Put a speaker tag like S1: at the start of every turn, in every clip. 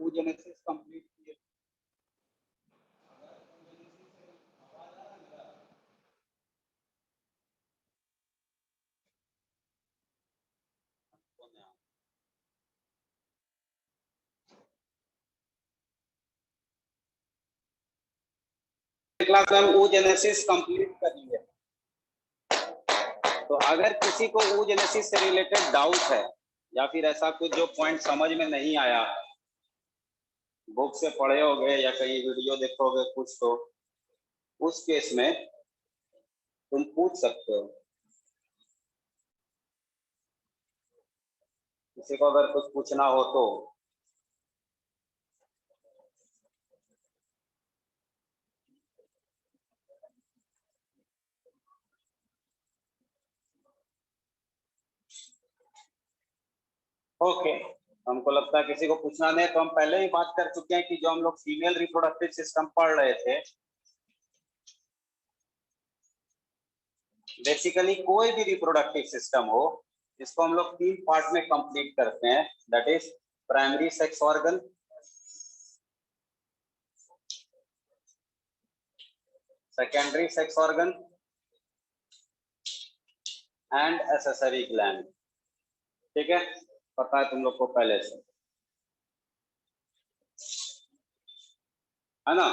S1: oogenesis complete किए। Class में हम oogenesis कंप्लीट कर लिए। तो अगर किसी को oogenesis से रिलेटेड डाउट है या फिर ऐसा कुछ जो पॉइंट समझ में नहीं आया, बुक से पढ़े होगे या कहीं वीडियो देखोगे कुछ, तो उस केस में तुम पूछ सकते हो। किसी को अगर कुछ पूछना हो तो। ओके, हमको लगता है किसी को पूछना नहीं, तो हम पहले ही बात कर चुके हैं कि जो हम लोग फीमेल रिप्रोडक्टिव सिस्टम पढ़ रहे थे, बेसिकली कोई भी रिप्रोडक्टिव सिस्टम हो, इसको हम लोग 3 पार्ट में कंप्लीट करते हैं। That is primary sex organ, secondary sex organ and accessory gland. ठीक है, पता है तुम लोग को पहले से, है ना?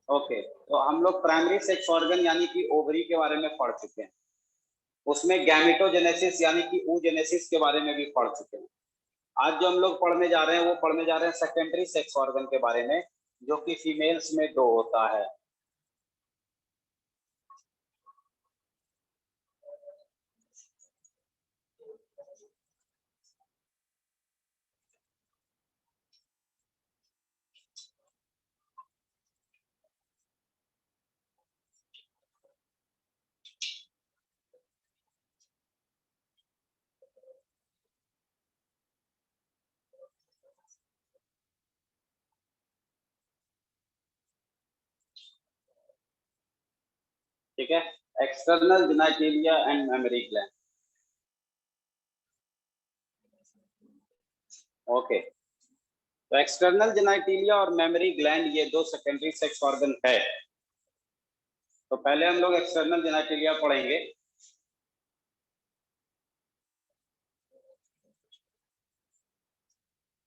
S1: ओके, तो हम लोग प्राइमरी सेक्स ऑर्गन यानी कि ओवरी के बारे में पढ़ चुके हैं। उसमें गैमेटोजेनेसिस यानी कि oogenesis के बारे में भी पढ़ चुके हैं। आज जो हम लोग पढ़ने जा रहे हैं वो पढ़ने जा रहे हैं सेकेंडरी सेक्स ऑर्गन के बारे में, जो कि फीमेल्स में 2 होता है। ठीक है, external genitalia and memory gland. Okay, तो एक्सटर्नल जेनिटलिया और मेमोरी ग्लैंड ये 2 सेकेंडरी सेक्स ऑर्गन है। तो पहले हम लोग एक्सटर्नल जेनिटलिया पढ़ेंगे।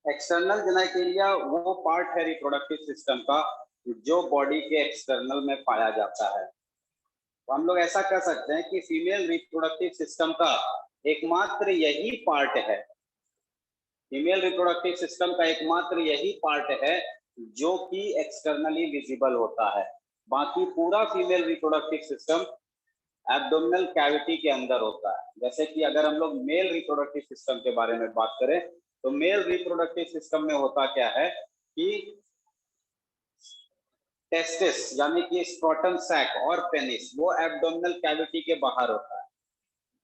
S1: एक्सटर्नल जेनिटलिया वो पार्ट है रिप्रोडक्टिव सिस्टम का जो बॉडी के एक्सटर्नल में पाया जाता है। तो हम लोग ऐसा कह सकते हैं कि फीमेल रिप्रोडक्टिव सिस्टम का एकमात्र यही पार्ट है, फीमेल रिप्रोडक्टिव सिस्टम का एकमात्र यही पार्ट है जो कि एक्सटर्नली विजिबल होता है। बाकी पूरा female reproductive system abdominal cavity के अंदर होता है। जैसे कि अगर हम लोग मेल रिप्रोडक्टिव सिस्टम के बारे में बात करें, तो मेल रिप्रोडक्टिव सिस्टम में होता क्या है कि टेस्टिस यानी कि स्क्रोटम सैक और पेनिस वो एब्डोमिनल कैविटी के बाहर होता है,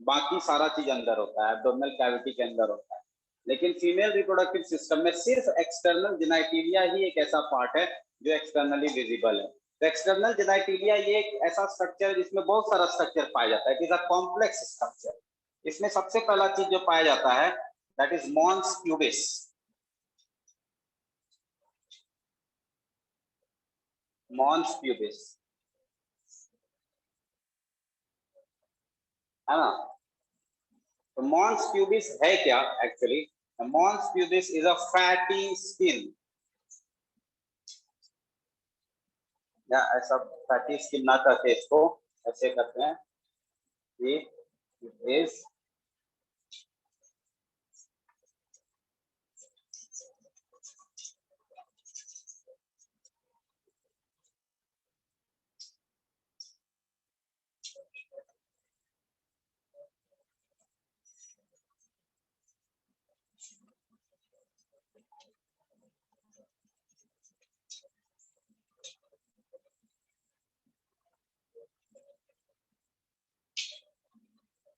S1: बाकी सारा चीज अंदर होता है, एब्डोमिनल कैविटी के अंदर होता है। लेकिन फीमेल रिप्रोडक्टिव सिस्टम में सिर्फ एक्सटर्नल जेनिटलिया ही एक ऐसा पार्ट है जो एक्सटर्नली विजिबल है। तो एक्सटर्नल जेनिटलिया ये एक ऐसा स्ट्रक्चर है जिसमें बहुत सारा स्ट्रक्चर पाया जाता है। It is a complex structure. इसमें सबसे पहला चीज जो पाया जाता है that is mons pubis. Mons pubis, है ना? तो मॉन्स प्यूबिस है क्या actually? Mons pubis is a fatty skin, या ऐसा फैटी स्किन ना करके इसको ऐसे करते हैं कि इट इज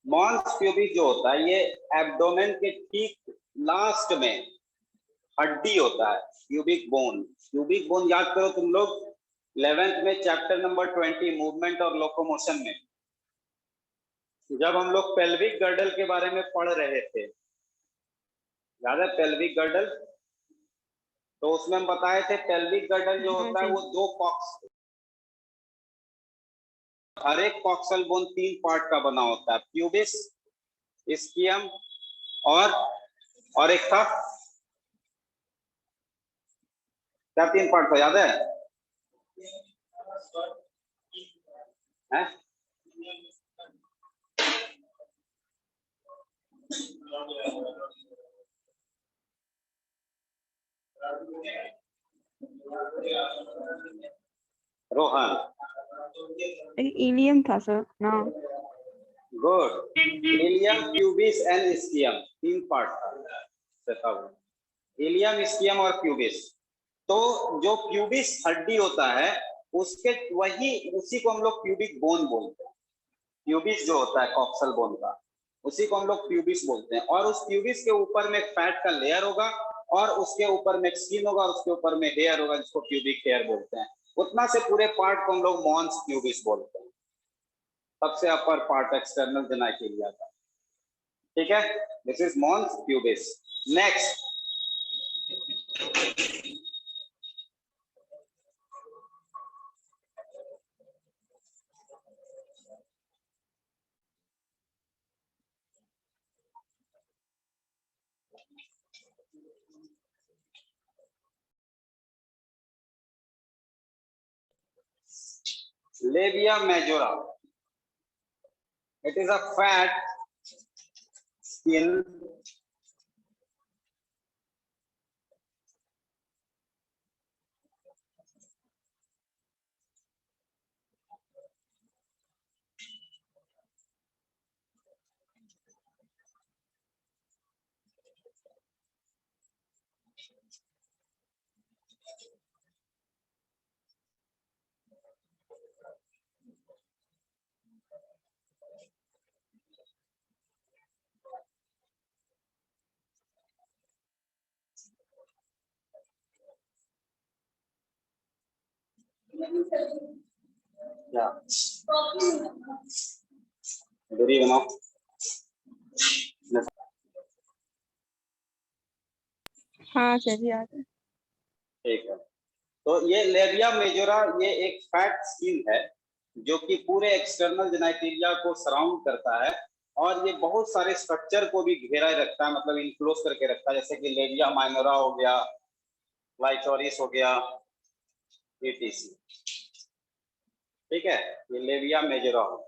S1: मॉन्स प्यूबिस जो होता है ये एब्डोमेन के ठीक लास्ट में हड्डी होता है, प्यूबिक बोन। प्यूबिक बोन याद करो तुम लोग, 11th में चैप्टर नंबर 20 मूवमेंट और लोकोमोशन में जब हम लोग पेल्विक गर्डल के बारे में पढ़ रहे थे, याद है पेल्विक गर्डल? तो उसमें हम बताए थे पेल्विक गर्डल जो होता है वो दो कॉक्स, हर एक कॉक्सल बोन 3 पार्ट का बना होता है, प्यूबिस, इस्कियम और एक था क्या, 3 पार्ट था, याद है? हैं? रोहन
S2: इलियम था सर ना?
S1: Good. Ilium, pubis and ischium 3 part था, इलियम, इस्कियम और प्यूबिस। तो जो प्यूबिस हड्डी होता है उसके उसी को हम लोग प्यूबिक बोन बोलते हैं। प्यूबिस जो होता है कॉक्सल बोन का, उसी को हम लोग प्यूबिस बोलते हैं। और उस प्यूबिस के ऊपर में फैट का लेयर होगा और उसके ऊपर में स्किन होगा और उसके ऊपर में हेयर होगा जिसको प्यूबिक हेयर बोलते हैं। उतना से पूरे पार्ट को हम लोग मॉन्स प्यूबिस बोलते हैं। सबसे अपर पार्ट एक्सटर्नल जेनाइटिलिया का, ठीक है? This is mons pubis. Next, labia majora. It is a fat skin क्या दूरी बनाओ।
S2: हाँ सर याद है।
S1: ठीक है, तो ये लेबिया मेजोरा ये एक फैट स्किन है जो कि पूरे एक्सटर्नल जेनाइटिलिया को सराउंड करता है और ये बहुत सारे स्ट्रक्चर को भी घेरा रखता है, मतलब इनक्लोज करके रखता है, जैसे कि लेबिया माइनोरा हो गया, लाइटोरिस हो गया, etc। ठीक है, ये लेबिया मेजोरा हो।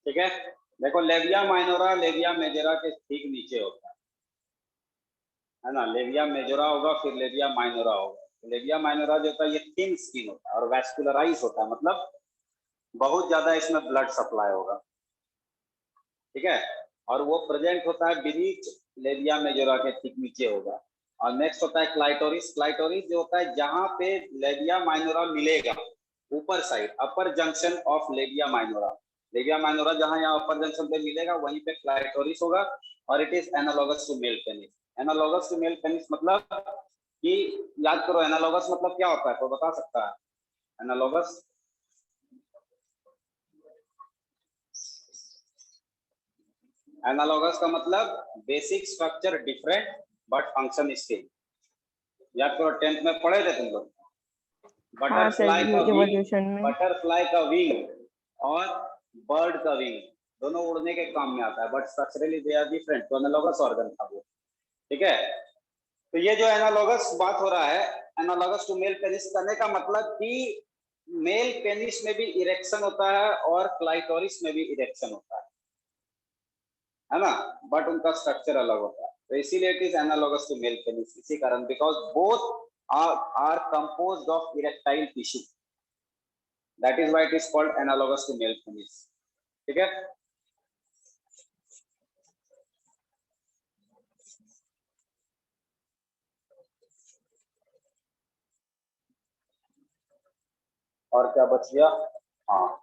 S1: ठीक है, देखो लेविया माइनोरा लेविया मेजोरा के ठीक नीचे होता है ना, लेविया मेजोरा होगा फिर लेविया माइनोरा होगा। लेविया माइनोरा जो होता है ये थिन स्किन होता है और वैस्कुलराइज होता है, मतलब बहुत ज्यादा इसमें ब्लड सप्लाई होगा, ठीक है। और वो प्रेजेंट होता है बीच लेविया मेजोरा के ठीक नीचे होगा। और नेक्स्ट होता है क्लाइटोरिस। क्लाइटोरिस जो होता है जहां पे लेविया माइनोरा मिलेगा, ऊपर side upper junction of labia minora, labia minora जहां यहाँ अपर जंक्शन पे मिलेगा वहीं पे क्लाइटोरिस होगा। और it is analogous to male penis. Analogous to male penis मतलब कि, याद करो एनालॉगस मतलब क्या होता है, तो बता सकता है एनालॉगस? एनालॉगस का मतलब basic structure different but function same. याद करो 10th में पढ़े थे तुम लोग,
S2: हाँ सर
S1: बटरफ्लाई
S2: जी,
S1: का विंग,
S2: इवोल्यूशन में।
S1: बटरफ्लाई का विंग और बर्ड का विंग दोनों उड़ने के काम में आता है, but structurally they are different. तो एनालॉगस ऑर्गन था वो, ठीक है। तो ये जो एनालॉगस बात हो रहा है, एनालॉगस टू मेल पेनिस करने का मतलब कि मेल पेनिस में भी इरेक्शन होता है और क्लाइटोरिस में भी इरेक्शन होता है ना, बट उनका स्ट्रक्चर अलग होता है। तो इसीलिए it is analogous to male penis, इसी कारण, because both are composed of erectile tissue, that is why it is called analogous to male penis, ठीक है। और क्या बच गया? हाँ,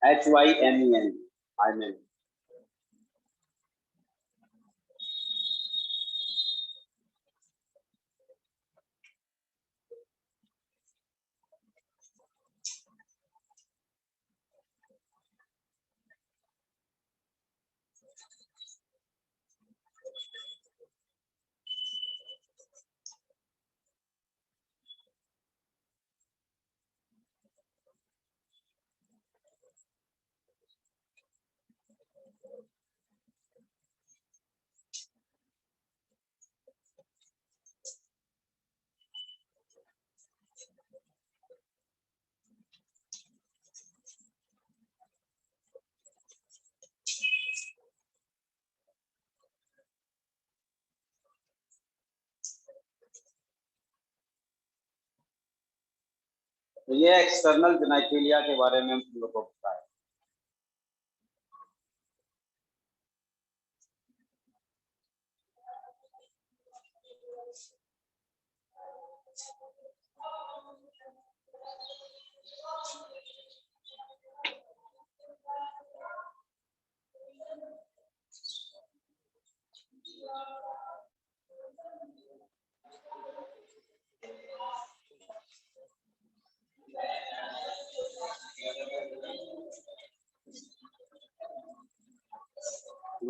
S1: HYMEN, I mean, तो ये एक्सटर्नल जेनाइटेलिया के बारे में हम लोग को पता है।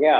S1: या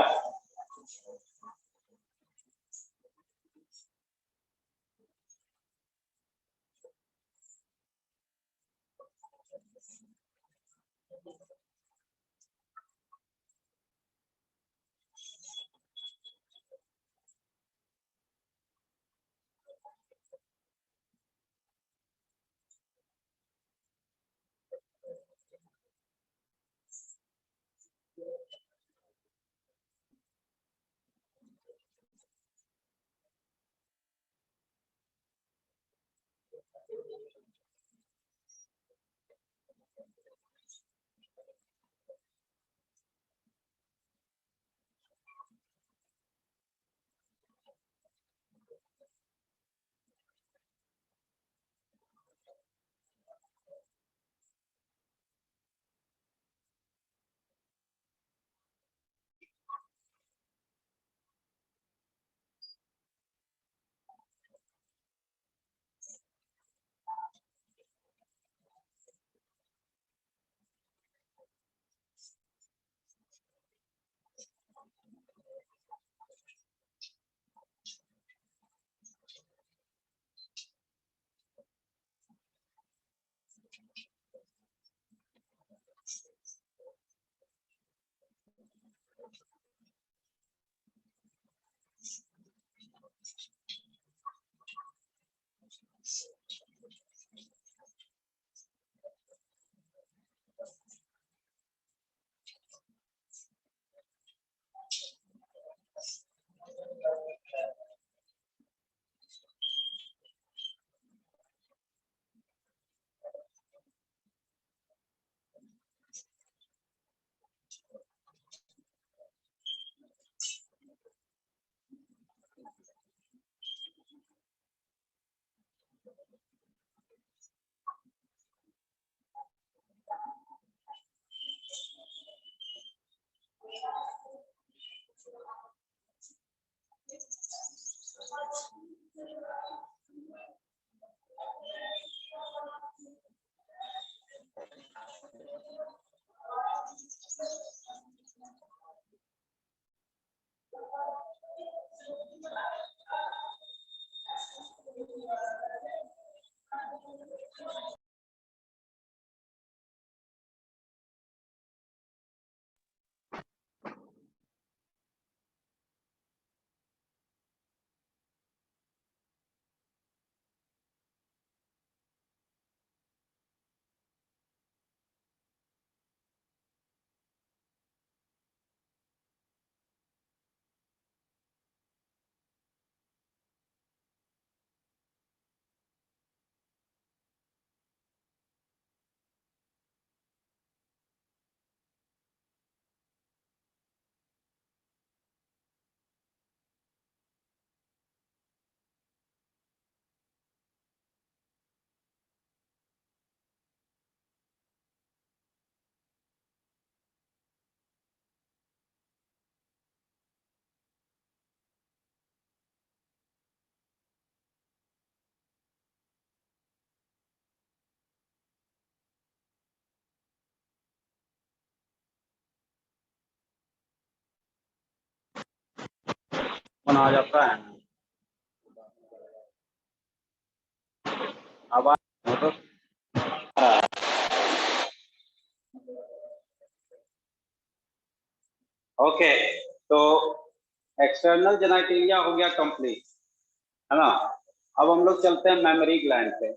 S1: आ जाता है आवाज ओके। तो एक्सटर्नल जेनेटिलिया हो गया कंप्लीट, है ना। अब हम लोग चलते हैं मेमोरी ग्लैंड पे।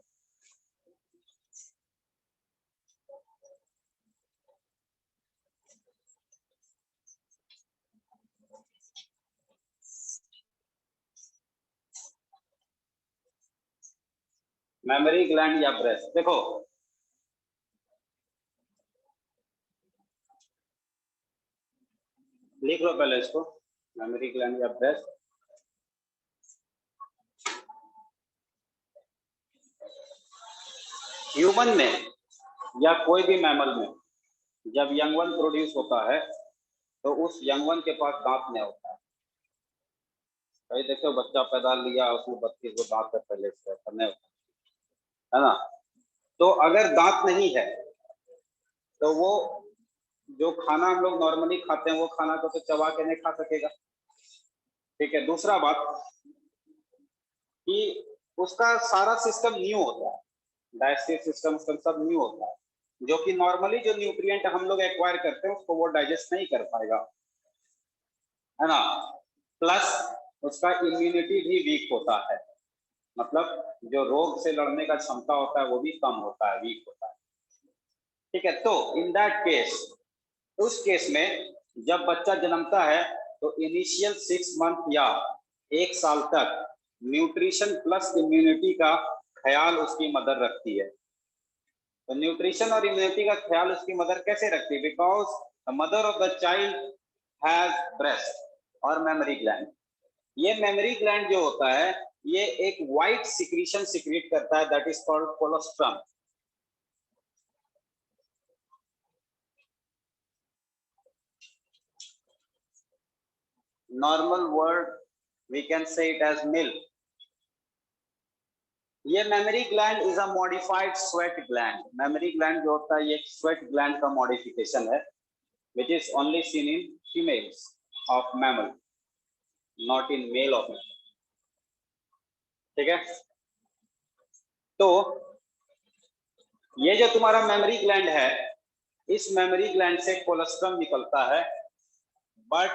S1: मेमोरी ग्लैंड या ब्रेस्ट, देखो लिख लो पहले इसको, मेमोरी ग्लैंड या ब्रेस्ट। ह्यूमन में या कोई भी मैमल में जब यंग वन प्रोड्यूस होता है तो उस यंग वन के पास दांत नहीं होता है। कहीं देखो बच्चा पैदा लिया उसमें 32 दांत पहले से नहीं होता है ना। तो अगर दांत नहीं है तो वो जो खाना हम लोग नॉर्मली खाते हैं वो खाना को तो चबा के नहीं खा सकेगा। ठीक है, दूसरा बात कि उसका सारा सिस्टम न्यू होता है, डाइजेस्टिव सिस्टम सब न्यू होता है, जो कि नॉर्मली जो न्यूट्रिएंट हम लोग एक्वायर करते हैं उसको वो डाइजेस्ट नहीं कर पाएगा, है ना। प्लस उसका इम्यूनिटी भी वीक होता है, मतलब जो रोग से लड़ने का क्षमता होता है वो भी कम होता है, वीक होता है। ठीक है, तो इन दैट केस, उस केस में जब बच्चा जन्मता है तो इनिशियल 6 मंथ या 1 साल तक न्यूट्रिशन प्लस इम्यूनिटी का ख्याल उसकी मदर रखती है। तो न्यूट्रिशन और इम्यूनिटी का ख्याल उसकी मदर कैसे रखती है? Because the mother of the child has breast और मेमोरी ग्लैंड। ये मेमोरी ग्लैंड जो होता है ये एक व्हाइट सिक्रीशन सिक्रीट करता है, that is called colostrum. Normal word we can say it as milk. ये memory gland is a modified sweat gland. Memory gland जो होता है ये स्वेट ग्लैंड का मॉडिफिकेशन है, which is only seen in females of mammal, not in male of mammal। ठीक है, तो ये जो तुम्हारा मेमोरी ग्लैंड है, इस मेमोरी ग्लैंड से कोलोस्ट्रम निकलता है, but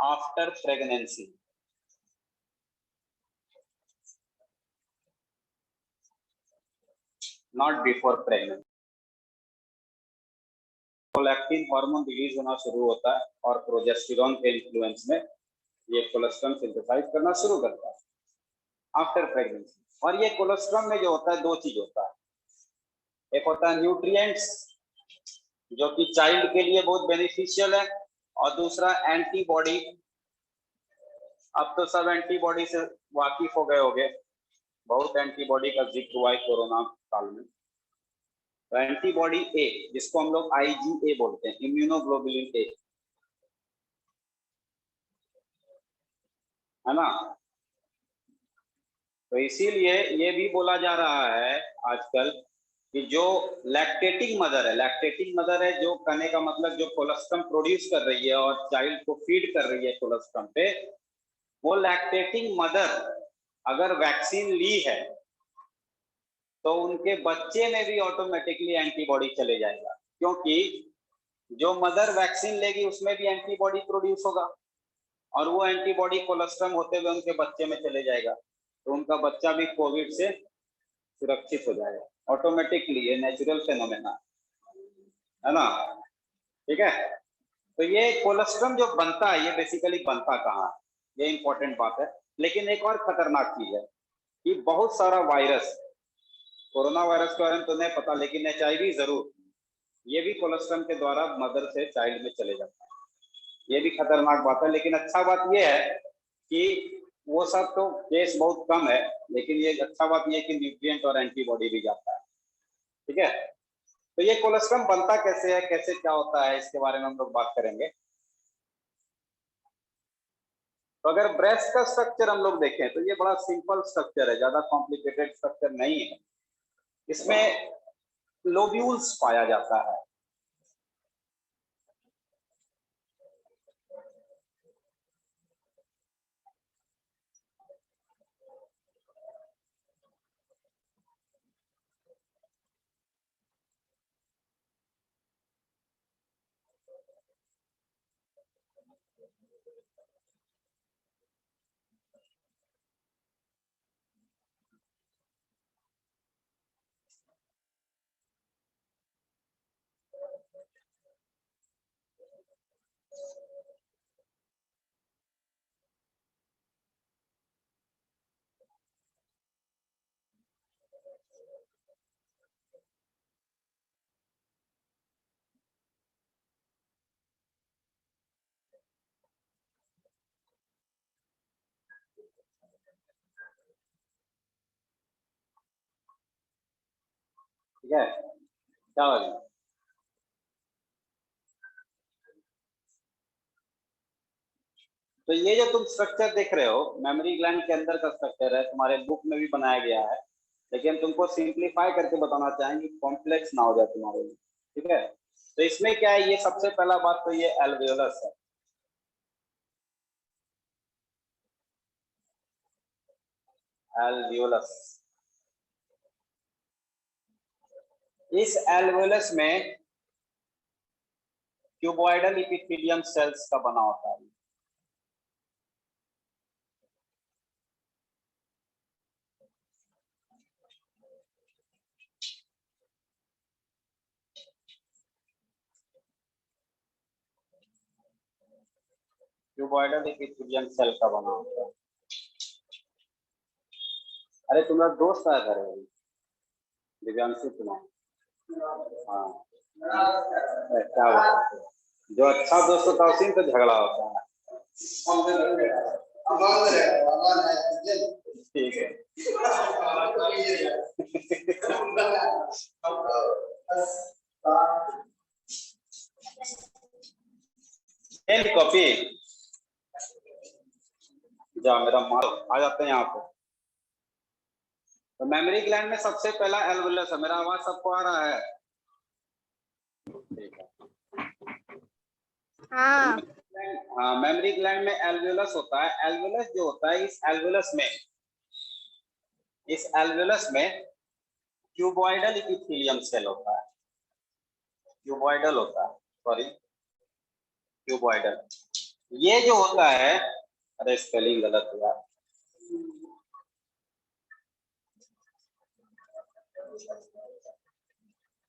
S1: after pregnancy. Not before pregnancy. Prolactin hormone release होना शुरू होता है और प्रोजेस्टेरॉन के इन्फ्लुएंस में ये कोलेस्ट्रॉल सिंथेसाइज करना शुरू करता है आफ्टर प्रेगनेंसी। और ये कोलेस्ट्रॉल में जो होता है दो चीज होता है, एक होता है न्यूट्रिएंट्स जो कि चाइल्ड के लिए बहुत बेनिफिशियल है, और दूसरा एंटीबॉडी। अब तो सब एंटीबॉडी से वाकिफ हो गए होंगे, बहुत एंटीबॉडी का जिक्र हुआ है कोरोना काल में। तो एंटीबॉडी ए, जिसको हम लोग IgA बोलते हैं, इम्यूनोग्लोबुलिन ए, है ना। तो इसीलिए ये भी बोला जा रहा है आजकल कि जो लैक्टेटिंग मदर है, जो कहने का मतलब जो कोलेस्ट्रॉल प्रोड्यूस कर रही है और चाइल्ड को फीड कर रही है कोलेस्ट्रॉल पे, वो लैक्टेटिंग मदर अगर वैक्सीन ली है तो उनके बच्चे में भी ऑटोमेटिकली एंटीबॉडी चले जाएगा, क्योंकि जो मदर वैक्सीन लेगी उसमें भी एंटीबॉडी प्रोड्यूस होगा और वो एंटीबॉडी कोलेस्ट्रॉल होते हुए उनके बच्चे में चले जाएगा, तो उनका बच्चा भी कोविड से सुरक्षित हो जाएगा ऑटोमेटिकली। ये नेचुरल फेनोमेना है ना, ठीक है। तो ये कोलेस्ट्रॉल जो बनता है, ये बेसिकली बनता कहाँ है, ये इंपॉर्टेंट बात है। लेकिन एक और खतरनाक चीज है कि बहुत सारा वायरस, कोरोना वायरस के बारे में तो नहीं पता, लेकिन HIV जरूर, ये भी कोलेस्ट्रॉल के द्वारा मदर से चाइल्ड में चले जाता है। ये भी खतरनाक बात है। लेकिन अच्छा बात ये है कि वो सब तो केस बहुत कम है, लेकिन ये अच्छा बात ये है कि न्यूट्रिएंट और एंटीबॉडी भी जाता है, ठीक है। तो ये कोलेस्ट्रॉल बनता कैसे है, कैसे क्या होता है, इसके बारे में हम लोग बात करेंगे। तो अगर ब्रेस्ट का स्ट्रक्चर हम लोग देखें तो ये बड़ा सिंपल स्ट्रक्चर है, ज्यादा कॉम्प्लिकेटेड स्ट्रक्चर नहीं है। इसमें लोब्यूल्स पाया जाता है, ठीक है। क्या हो गया? तो ये जो तुम स्ट्रक्चर देख रहे हो मेमोरी ग्लैंड के अंदर का स्ट्रक्चर है, तुम्हारे बुक में भी बनाया गया है, लेकिन तुमको सिंप्लीफाई करके बताना चाहेंगे, कॉम्प्लेक्स ना हो जाए तुम्हारे लिए, ठीक है। तो इसमें क्या है, ये सबसे पहला बात तो ये एल्वेओलस है। एल्वेओलस, इस एल्वेओलस में क्यूबॉइडल इपिथेलियम सेल्स का बना होता है। क्यूबॉइडल इपिथेलियम सेल का बना होता है। अरे तुम्हारा दोस्त आया था रे, दिव्यांशु कुमार। हाँ, क्या बात है। जो अच्छा दोस्त होता है उसी से झगड़ा होता है। ठीक है। कॉपी जा, मेरा माल आ जाते हैं यहाँ पे। तो मेमोरी ग्लैंड में सबसे पहला एल्वेलस है। मेरा आवाज सबको आ रहा है? ठीक है।
S2: हाँ
S1: हाँ, मेमोरी ग्लैंड में एल्वेलस होता है। एल्वेलस जो होता है, इस एल्वेलस में क्यूबॉइडल इपिथेलियम सेल होता है। क्यूबॉइडल होता है, सॉरी, क्यूबॉइडल। ये जो होता है, अरे स्पेलिंग गलत हुआ,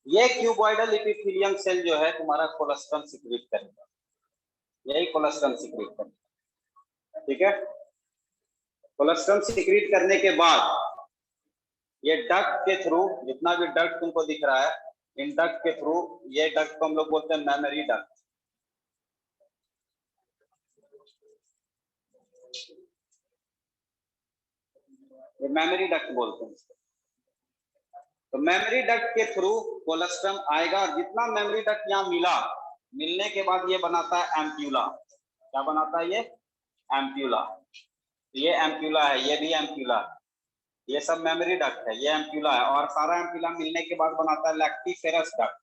S1: ये क्यूबॉइडल एपिथेलियम सेल जो है तुम्हारा कोलेस्ट्रम सिक्रीट करेगा, यही कोलेस्ट्रम सिक्रीट करेगा, ठीक है। कोलेस्ट्रम सिक्रीट करने के बाद ये डक्ट के थ्रू, जितना भी डक्ट तुमको दिख रहा है, इन डक्ट के थ्रू, ये डक्ट को हम लोग बोलते हैं मेमरी डक्ट, ये मेमरी डक्ट बोलते हैं इसको। तो मेमरी डक्ट के थ्रू कोलेस्ट्रम आएगा, और जितना मेमरी डक्ट यहाँ मिला, मिलने के बाद ये बनाता है एम्प्यूला। क्या बनाता है ये? एम्प्यूला। ये एम्प्यूला है, ये भी एम्प्यूला है, ये सब मेमरी डक्ट है, ये एम्प्यूला है, और सारा एम्प्यूला मिलने के बाद बनाता है लैक्टिफेरस डक्ट।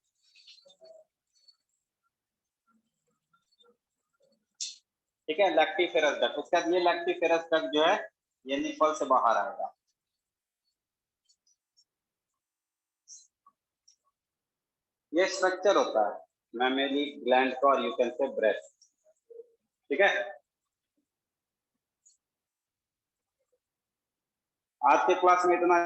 S1: ठीक है, लैक्टिफेरस डक्ट। उसके बाद ये लैक्टिफेरस डक्ट जो है ये निपल से बाहर आएगा। ये स्ट्रक्चर होता है मेमरी ग्लैंड का, और यू कैन से ब्रेस्ट। ठीक है, आज के क्लास में इतना